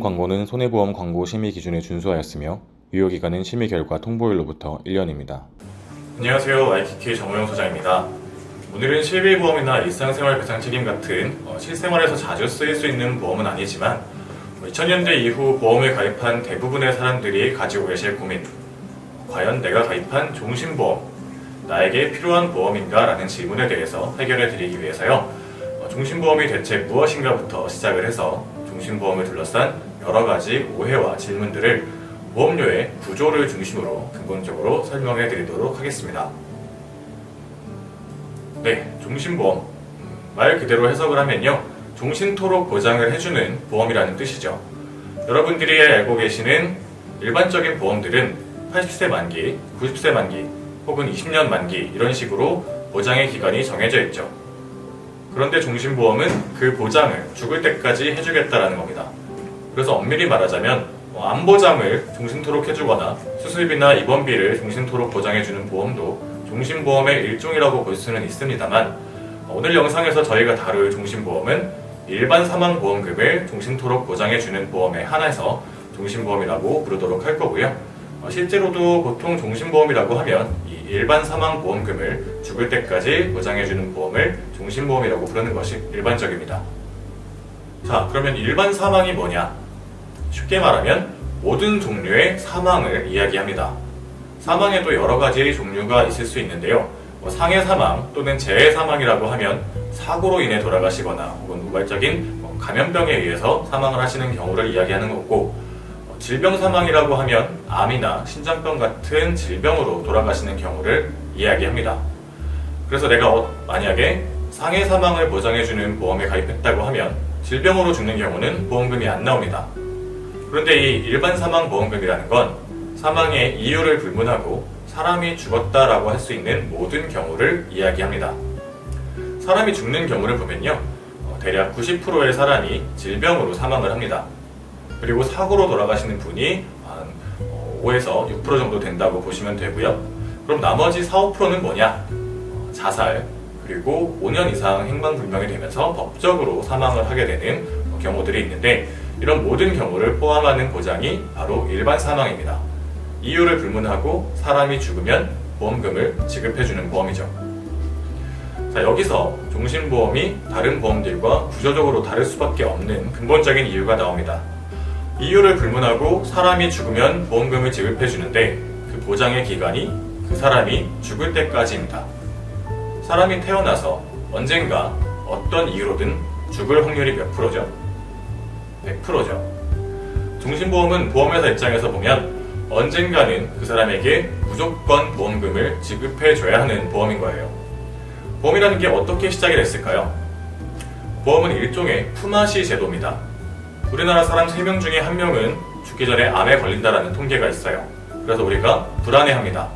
광고는 손해보험 광고 심의 기준에 준수하였으며 유효기간은 심의 결과 통보일로부터 1년입니다. 안녕하세요. 와이키키 정우영 소장입니다. 오늘은 실비보험이나 일상생활 배상 책임 같은 실생활에서 자주 쓰일 수 있는 보험은 아니지만 2000년대 이후 보험을 가입한 대부분의 사람들이 가지고 계실 고민, 과연 내가 가입한 종신보험, 나에게 필요한 보험인가? 라는 질문에 대해서 해결해 드리기 위해서요. 종신보험이 대체 무엇인가부터 시작을 해서 종신보험을 둘러싼 여러 가지 오해와 질문들을 보험료의 구조를 중심으로 근본적으로 설명해 드리도록 하겠습니다. 네, 종신보험. 말 그대로 해석을 하면요. 종신토록 보장을 해주는 보험이라는 뜻이죠. 여러분들이 알고 계시는 일반적인 보험들은 80세 만기, 90세 만기, 혹은 20년 만기 이런 식으로 보장의 기간이 정해져 있죠. 그런데 종신보험은 그 보장을 죽을 때까지 해주겠다라는 겁니다. 그래서 엄밀히 말하자면 암보장을 종신토록 해주거나 수술비나 입원비를 종신토록 보장해주는 보험도 종신보험의 일종이라고 볼 수는 있습니다만, 오늘 영상에서 저희가 다룰 종신보험은 일반 사망보험금을 종신토록 보장해주는 보험에 한해서 종신보험이라고 부르도록 할 거고요. 실제로도 보통 종신보험이라고 하면 이 일반 사망보험금을 죽을 때까지 보장해주는 보험을 종신보험이라고 부르는 것이 일반적입니다. 자, 그러면 일반 사망이 뭐냐? 쉽게 말하면 모든 종류의 사망을 이야기합니다. 사망에도 여러 가지 종류가 있을 수 있는데요. 상해 사망 또는 재해 사망이라고 하면 사고로 인해 돌아가시거나 혹은 우발적인 감염병에 의해서 사망을 하시는 경우를 이야기하는 거고, 질병 사망이라고 하면 암이나 신장병 같은 질병으로 돌아가시는 경우를 이야기합니다. 그래서 내가 만약에 상해 사망을 보장해주는 보험에 가입했다고 하면 질병으로 죽는 경우는 보험금이 안 나옵니다. 그런데 이 일반 사망 보험금이라는 건 사망의 이유를 불문하고 사람이 죽었다라고 할 수 있는 모든 경우를 이야기합니다. 사람이 죽는 경우를 보면요, 대략 90%의 사람이 질병으로 사망을 합니다. 그리고 사고로 돌아가시는 분이 한 5에서 6% 정도 된다고 보시면 되고요. 그럼 나머지 4, 5%는 뭐냐? 자살, 그리고 5년 이상 행방불명이 되면서 법적으로 사망을 하게 되는 경우들이 있는데, 이런 모든 경우를 포함하는 보장이 바로 일반 사망입니다. 이유를 불문하고 사람이 죽으면 보험금을 지급해주는 보험이죠. 자, 여기서 종신보험이 다른 보험들과 구조적으로 다를 수밖에 없는 근본적인 이유가 나옵니다. 이유를 불문하고 사람이 죽으면 보험금을 지급해주는데 그 보장의 기간이 그 사람이 죽을 때까지입니다. 사람이 태어나서 언젠가 어떤 이유로든 죽을 확률이 몇 프로죠? 100%죠. 종신보험은 보험회사 입장에서 보면 언젠가는 그 사람에게 무조건 보험금을 지급해줘야 하는 보험인 거예요. 보험이라는 게 어떻게 시작이 됐을까요? 보험은 일종의 품앗이 제도입니다. 우리나라 사람 3명 중에 1명은 죽기 전에 암에 걸린다라는 통계가 있어요. 그래서 우리가 불안해합니다.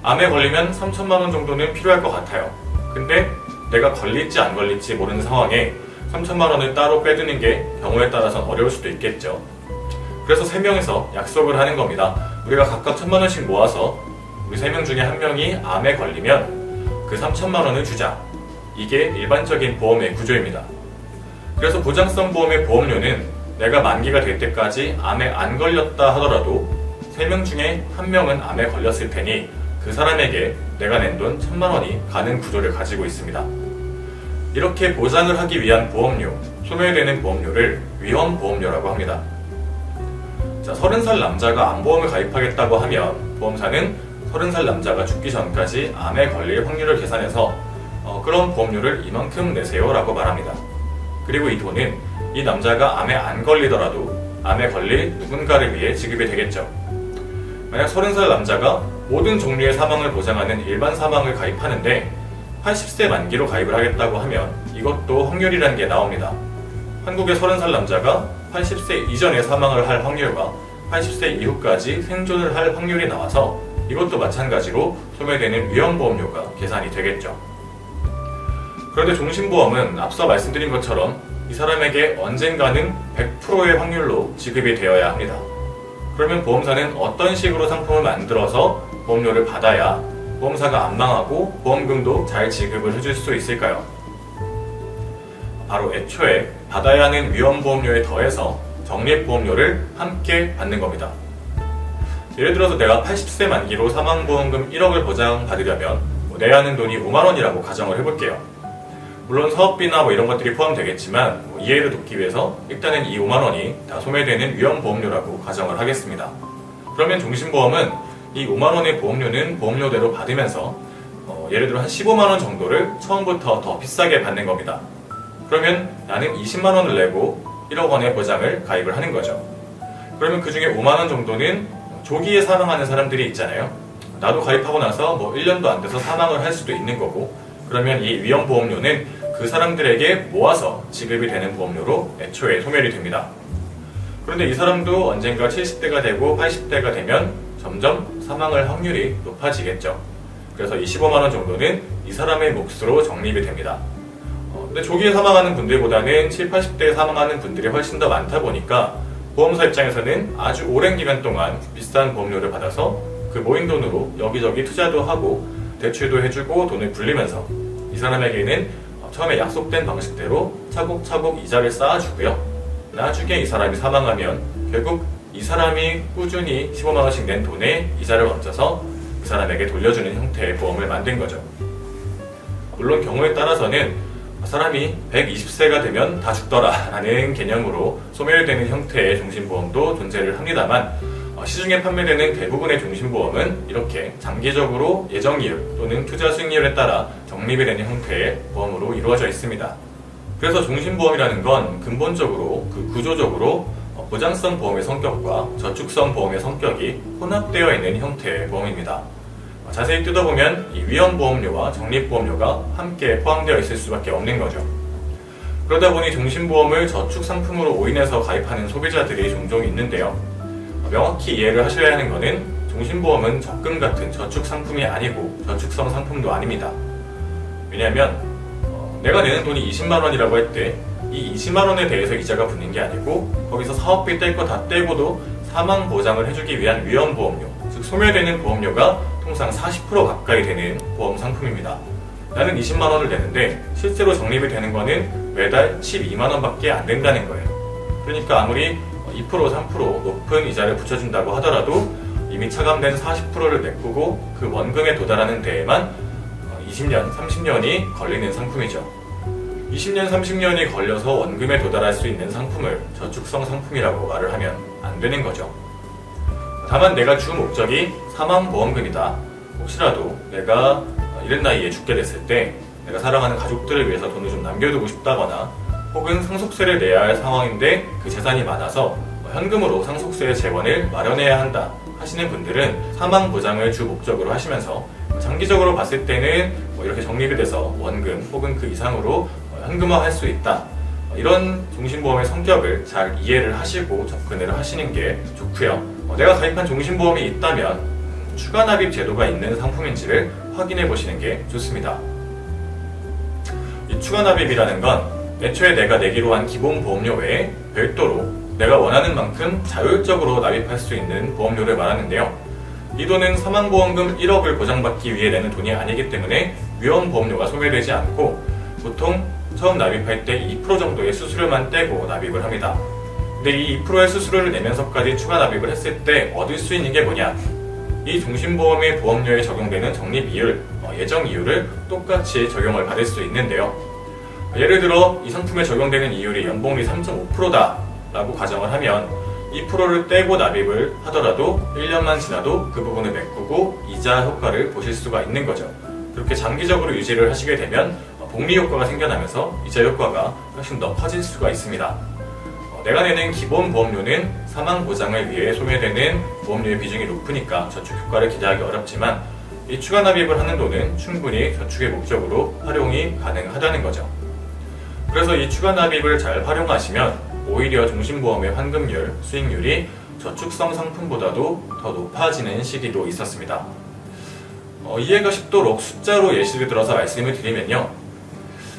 암에 걸리면 3천만 원 정도는 필요할 것 같아요. 근데 내가 걸릴지 안 걸릴지 모르는 상황에 3천만 원을 따로 빼두는 게 경우에 따라서는 어려울 수도 있겠죠. 그래서 3명에서 약속을 하는 겁니다. 우리가 각각 1,000만 원씩 모아서 우리 3명 중에 1명이 암에 걸리면 그 3천만 원을 주자. 이게 일반적인 보험의 구조입니다. 그래서 보장성 보험의 보험료는 내가 만기가 될 때까지 암에 안 걸렸다 하더라도 3명 중에 1명은 암에 걸렸을 테니 그 사람에게 내가 낸 돈 1,000만 원이 가는 구조를 가지고 있습니다. 이렇게 보장을 하기 위한 보험료, 소멸되는 보험료를 위험보험료라고 합니다. 자, 30살 남자가 암보험을 가입하겠다고 하면 보험사는 30살 남자가 죽기 전까지 암에 걸릴 확률을 계산해서 그런 보험료를 이만큼 내세요 라고 말합니다. 그리고 이 돈은 이 남자가 암에 안 걸리더라도 암에 걸릴 누군가를 위해 지급이 되겠죠. 만약 30살 남자가 모든 종류의 사망을 보장하는 일반 사망을 가입하는데 80세 만기로 가입을 하겠다고 하면 이것도 확률이라는 게 나옵니다. 한국의 30살 남자가 80세 이전에 사망을 할 확률과 80세 이후까지 생존을 할 확률이 나와서 이것도 마찬가지로 소멸되는 위험보험료가 계산이 되겠죠. 그런데 종신보험은 앞서 말씀드린 것처럼 이 사람에게 언젠가는 100%의 확률로 지급이 되어야 합니다. 그러면 보험사는 어떤 식으로 상품을 만들어서 보험료를 받아야 보험사가 안 망하고 보험금도 잘 지급을 해줄 수 있을까요? 바로 애초에 받아야 하는 위험보험료에 더해서 적립보험료를 함께 받는 겁니다. 예를 들어서 내가 80세 만기로 사망보험금 1억을 보장받으려면 내야 하는 돈이 5만 원이라고 가정을 해볼게요. 물론 사업비나 이런 것들이 포함되겠지만 이해를 돕기 위해서 일단은 이 5만 원이 다 소매되는 위험보험료라고 가정을 하겠습니다. 그러면 종신보험은 이 5만 원의 보험료는 보험료대로 받으면서 예를 들어 한 15만 원 정도를 처음부터 더 비싸게 받는 겁니다. 그러면 나는 20만 원을 내고 1억 원의 보장을 가입을 하는 거죠. 그러면 그 중에 5만 원 정도는 조기에 사망하는 사람들이 있잖아요. 나도 가입하고 나서 1년도 안 돼서 사망을 할 수도 있는 거고, 그러면 이 위험보험료는 그 사람들에게 모아서 지급이 되는 보험료로 애초에 소멸이 됩니다. 그런데 이 사람도 언젠가 70대가 되고 80대가 되면 점점 사망할 확률이 높아지겠죠. 그래서 25만 원 정도는 이 사람의 몫으로 적립이 됩니다. 근데 조기에 사망하는 분들보다는 70, 80대에 사망하는 분들이 훨씬 더 많다 보니까 보험사 입장에서는 아주 오랜 기간 동안 비싼 보험료를 받아서 그 모인 돈으로 여기저기 투자도 하고 대출도 해주고 돈을 불리면서 이 사람에게는 처음에 약속된 방식대로 차곡차곡 이자를 쌓아주고요. 나중에 이 사람이 사망하면 결국 이 사람이 꾸준히 15만 원씩 낸 돈에 이자를 얹어서 그 사람에게 돌려주는 형태의 보험을 만든 거죠. 물론 경우에 따라서는 사람이 120세가 되면 다 죽더라 라는 개념으로 소멸되는 형태의 종신보험도 존재를 합니다만, 시중에 판매되는 대부분의 종신보험은 이렇게 장기적으로 예정이율 또는 투자 수익률에 따라 적립이 되는 형태의 보험으로 이루어져 있습니다. 그래서 종신보험이라는 건 근본적으로 구조적으로 보장성 보험의 성격과 저축성 보험의 성격이 혼합되어 있는 형태의 보험입니다. 자세히 뜯어보면 이 위험보험료와 적립보험료가 함께 포함되어 있을 수밖에 없는 거죠. 그러다 보니 종신보험을 저축상품으로 오인해서 가입하는 소비자들이 종종 있는데요. 명확히 이해를 하셔야 하는 것은 종신보험은 적금 같은 저축상품이 아니고 저축성 상품도 아닙니다. 왜냐하면 내가 내는 돈이 20만 원이라고 할 때 이 20만 원에 대해서 이자가 붙는 게 아니고 거기서 사업비 뗄 거 다 떼고도 사망 보장을 해주기 위한 위험보험료, 즉 소멸되는 보험료가 통상 40% 가까이 되는 보험 상품입니다. 나는 20만 원을 내는데 실제로 적립이 되는 거는 매달 12만 원밖에 안 된다는 거예요. 그러니까 아무리 2%, 3% 높은 이자를 붙여준다고 하더라도 이미 차감된 40%를 메꾸고 그 원금에 도달하는 데에만 20년, 30년이 걸리는 상품이죠. 20년, 30년이 걸려서 원금에 도달할 수 있는 상품을 저축성 상품이라고 말을 하면 안 되는 거죠. 다만 내가 주 목적이 사망보험금이다. 혹시라도 내가 이른 나이에 죽게 됐을 때 내가 사랑하는 가족들을 위해서 돈을 좀 남겨두고 싶다거나 혹은 상속세를 내야 할 상황인데 그 재산이 많아서 현금으로 상속세의 재원을 마련해야 한다 하시는 분들은 사망보장을 주 목적으로 하시면서 장기적으로 봤을 때는 이렇게 적립이 돼서 원금 혹은 그 이상으로 현금화할 수 있다. 이런 종신보험의 성격을 잘 이해를 하시고 접근을 하시는 게 좋고요. 내가 가입한 종신보험이 있다면 추가 납입 제도가 있는 상품인지를 확인해 보시는 게 좋습니다. 이 추가 납입이라는 건 애초에 내가 내기로 한 기본 보험료 외에 별도로 내가 원하는 만큼 자율적으로 납입할 수 있는 보험료를 말하는데요. 이 돈은 사망보험금 1억을 보장받기 위해 내는 돈이 아니기 때문에 위험보험료가 소멸되지 않고 보통 처음 납입할 때 2% 정도의 수수료만 떼고 납입을 합니다. 근데 이 2%의 수수료를 내면서까지 추가 납입을 했을 때 얻을 수 있는 게 뭐냐? 이 종신보험의 보험료에 적용되는 적립이율, 예정이율을 똑같이 적용을 받을 수 있는데요. 예를 들어 이 상품에 적용되는 이율이 연봉리 3.5%다 라고 가정을 하면 2%를 떼고 납입을 하더라도 1년만 지나도 그 부분을 메꾸고 이자 효과를 보실 수가 있는 거죠. 그렇게 장기적으로 유지를 하시게 되면 복리 효과가 생겨나면서 이자 효과가 훨씬 더 커질 수가 있습니다. 내가 내는 기본 보험료는 사망 보장을 위해 소멸되는 보험료의 비중이 높으니까 저축 효과를 기대하기 어렵지만 이 추가 납입을 하는 돈은 충분히 저축의 목적으로 활용이 가능하다는 거죠. 그래서 이 추가 납입을 잘 활용하시면 오히려 종신보험의 환급률, 수익률이 저축성 상품보다도 더 높아지는 시기도 있었습니다. 이해가 쉽도록 숫자로 예시를 들어서 말씀을 드리면요.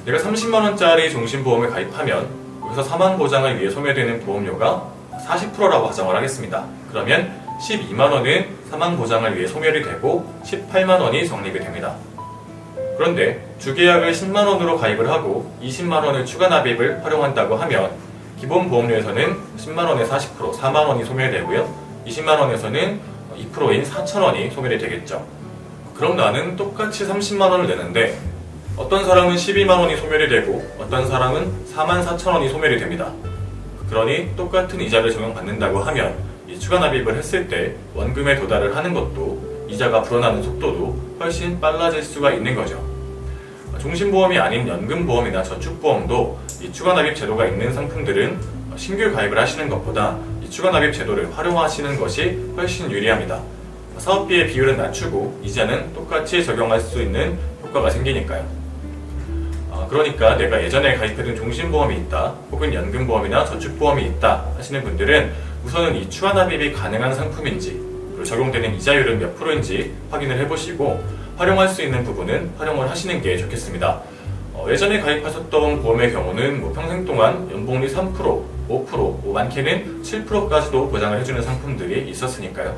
내가 30만원짜리 종신보험을 가입하면 여기서 사망보장을 위해 소멸되는 보험료가 40%라고 가정을 하겠습니다. 그러면 12만원은 사망보장을 위해 소멸이 되고 18만원이 적립이 됩니다. 그런데 주계약을 10만원으로 가입을 하고 20만원을 추가 납입을 활용한다고 하면 기본 보험료에서는 10만원에서 40%, 4만원이 소멸되고요. 20만원에서는 2%인 4천원이 소멸이 되겠죠. 그럼 나는 똑같이 30만원을 내는데 어떤 사람은 12만원이 소멸이 되고 어떤 사람은 4만 4천원이 소멸이 됩니다. 그러니 똑같은 이자를 적용받는다고 하면 이 추가 납입을 했을 때 원금에 도달을 하는 것도 이자가 불어나는 속도도 훨씬 빨라질 수가 있는 거죠. 종신보험이 아닌 연금보험이나 저축보험도 이 추가 납입 제도가 있는 상품들은 신규 가입을 하시는 것보다 이 추가 납입 제도를 활용하시는 것이 훨씬 유리합니다. 사업비의 비율은 낮추고 이자는 똑같이 적용할 수 있는 효과가 생기니까요. 그러니까 내가 예전에 가입해둔 종신보험이 있다 혹은 연금보험이나 저축보험이 있다 하시는 분들은 우선은 이 추가 납입이 가능한 상품인지 그리고 적용되는 이자율은 몇 프로인지 확인을 해보시고 활용할 수 있는 부분은 활용을 하시는 게 좋겠습니다. 예전에 가입하셨던 보험의 경우는 평생 동안 연봉률 3%, 5%, 많게는 7%까지도 보장을 해주는 상품들이 있었으니까요.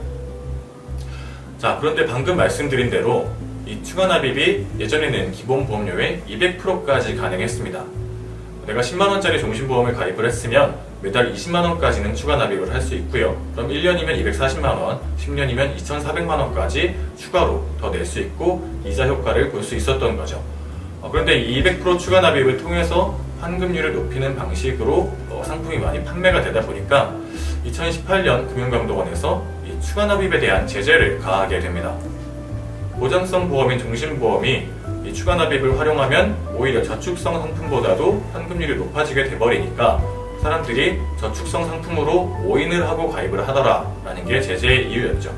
자, 그런데 방금 말씀드린 대로 이 추가 납입이 예전에는 기본 보험료의 200%까지 가능했습니다. 내가 10만원짜리 종신보험을 가입을 했으면 매달 20만원까지는 추가 납입을 할 수 있고요. 그럼 1년이면 240만원, 10년이면 2,400만원까지 추가로 더 낼 수 있고 이자 효과를 볼 수 있었던 거죠. 그런데 이 200% 추가 납입을 통해서 환급률을 높이는 방식으로 상품이 많이 판매가 되다 보니까 2018년 금융감독원에서 이 추가 납입에 대한 제재를 가하게 됩니다. 보장성 보험인 종신보험이 이 추가 납입을 활용하면 오히려 저축성 상품보다도 환급률이 높아지게 돼버리니까 사람들이 저축성 상품으로 오인을 하고 가입을 하더라라는 게 제재의 이유였죠.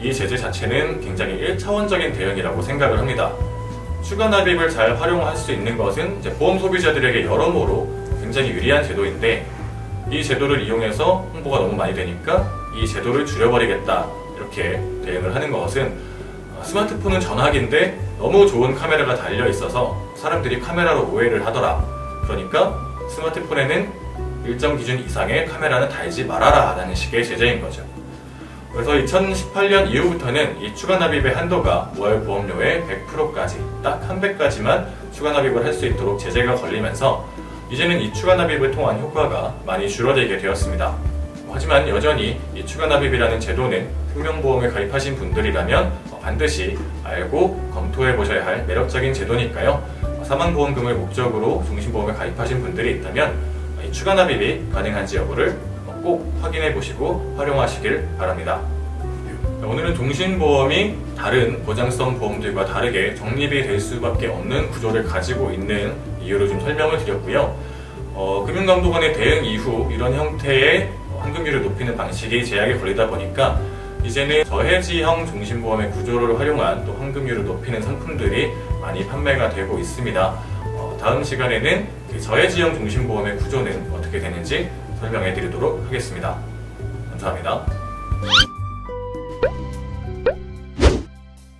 이 제재 자체는 굉장히 1차원적인 대응이라고 생각을 합니다. 추가 납입을 잘 활용할 수 있는 것은 이제 보험 소비자들에게 여러모로 굉장히 유리한 제도인데 이 제도를 이용해서 홍보가 너무 많이 되니까 이 제도를 줄여버리겠다 이렇게 대응을 하는 것은 스마트폰은 전화기인데 너무 좋은 카메라가 달려 있어서 사람들이 카메라로 오해를 하더라. 그러니까 스마트폰에는 일정 기준 이상의 카메라는 달지 말아라 라는 식의 제재인 거죠. 그래서 2018년 이후부터는 이 추가 납입의 한도가 월 보험료의 100%까지 딱 한 배까지만 추가 납입을 할 수 있도록 제재가 걸리면서 이제는 이 추가 납입을 통한 효과가 많이 줄어들게 되었습니다. 하지만 여전히 이 추가 납입이라는 제도는 생명보험에 가입하신 분들이라면 반드시 알고 검토해 보셔야 할 매력적인 제도니까요. 사망보험금을 목적으로 종신보험에 가입하신 분들이 있다면 이 추가 납입이 가능한지 여부를 꼭 확인해 보시고 활용하시길 바랍니다. 오늘은 종신보험이 다른 보장성 보험들과 다르게 적립이 될 수밖에 없는 구조를 가지고 있는 이유를 좀 설명을 드렸고요. 금융감독원의 대응 이후 이런 형태의 환급률을 높이는 방식이 제약에 걸리다 보니까 이제는 저해지형 종신보험의 구조를 활용한 또 환급률을 높이는 상품들이 많이 판매가 되고 있습니다. 다음 시간에는 그 저해지형 종신보험의 구조는 어떻게 되는지 설명해 드리도록 하겠습니다. 감사합니다.